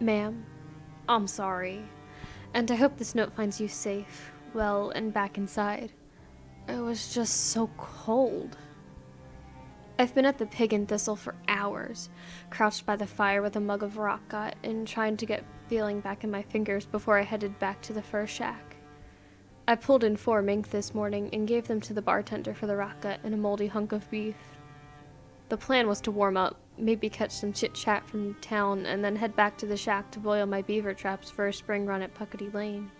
Ma'am, I'm sorry, and I hope this note finds you safe, well, and back inside. It was just so cold. I've been at the Pig and Thistle for hours, crouched by the fire with a mug of rock gut and trying to get feeling back in my fingers before I headed back to the fur shack. I pulled in 4 mink this morning and gave them to the bartender for the rock gut and a moldy hunk of beef. The plan was to warm up, maybe catch some chit-chat from town, and then head back to the shack to boil my beaver traps for a spring run at Puckety Lane.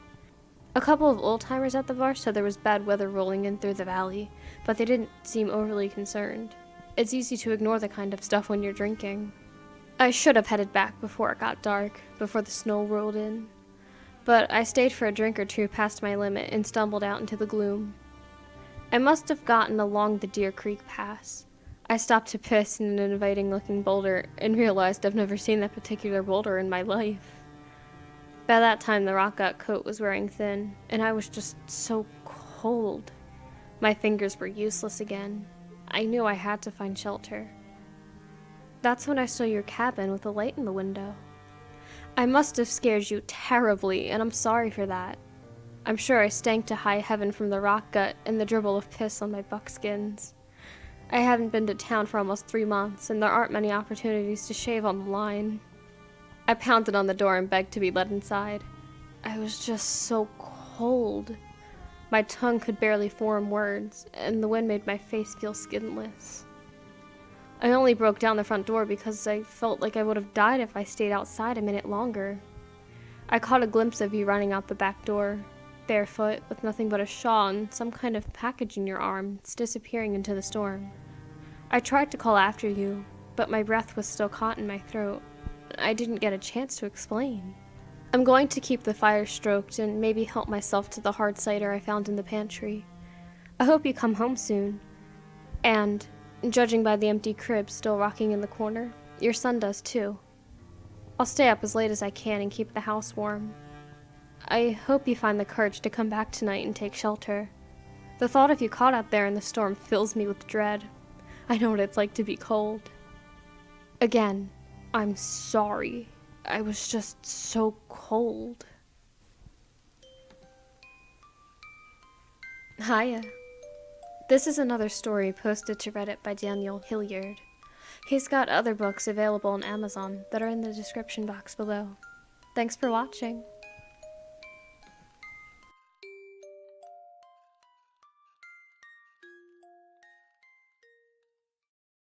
A couple of old-timers at the bar said there was bad weather rolling in through the valley, but they didn't seem overly concerned. It's easy to ignore the kind of stuff when you're drinking. I should have headed back before it got dark, before the snow rolled in. But I stayed for a drink or two past my limit and stumbled out into the gloom. I must have gotten along the Deer Creek Pass. I stopped to piss in an inviting-looking boulder and realized I've never seen that particular boulder in my life. By that time, the rock gut coat was wearing thin, and I was just so cold. My fingers were useless again. I knew I had to find shelter. That's when I saw your cabin with a light in the window. I must have scared you terribly, and I'm sorry for that. I'm sure I stank to high heaven from the rock gut and the dribble of piss on my buckskins. I haven't been to town for almost 3 months, and there aren't many opportunities to shave on the line. I pounded on the door and begged to be let inside. I was just so cold. My tongue could barely form words, and the wind made my face feel skinless. I only broke down the front door because I felt like I would have died if I stayed outside a minute longer. I caught a glimpse of you running out the back door, barefoot, with nothing but a shawl and some kind of package in your arms, disappearing into the storm. I tried to call after you, but my breath was still caught in my throat. I didn't get a chance to explain. I'm going to keep the fire stroked and maybe help myself to the hard cider I found in the pantry. I hope you come home soon. And, judging by the empty crib still rocking in the corner, your son does too. I'll stay up as late as I can and keep the house warm. I hope you find the courage to come back tonight and take shelter. The thought of you caught out there in the storm fills me with dread. I know what it's like to be cold. Again, I'm sorry. I was just so cold. Hiya. This is another story posted to Reddit by Daniel Hilliard. He's got other books available on Amazon that are in the description box below. Thanks for watching.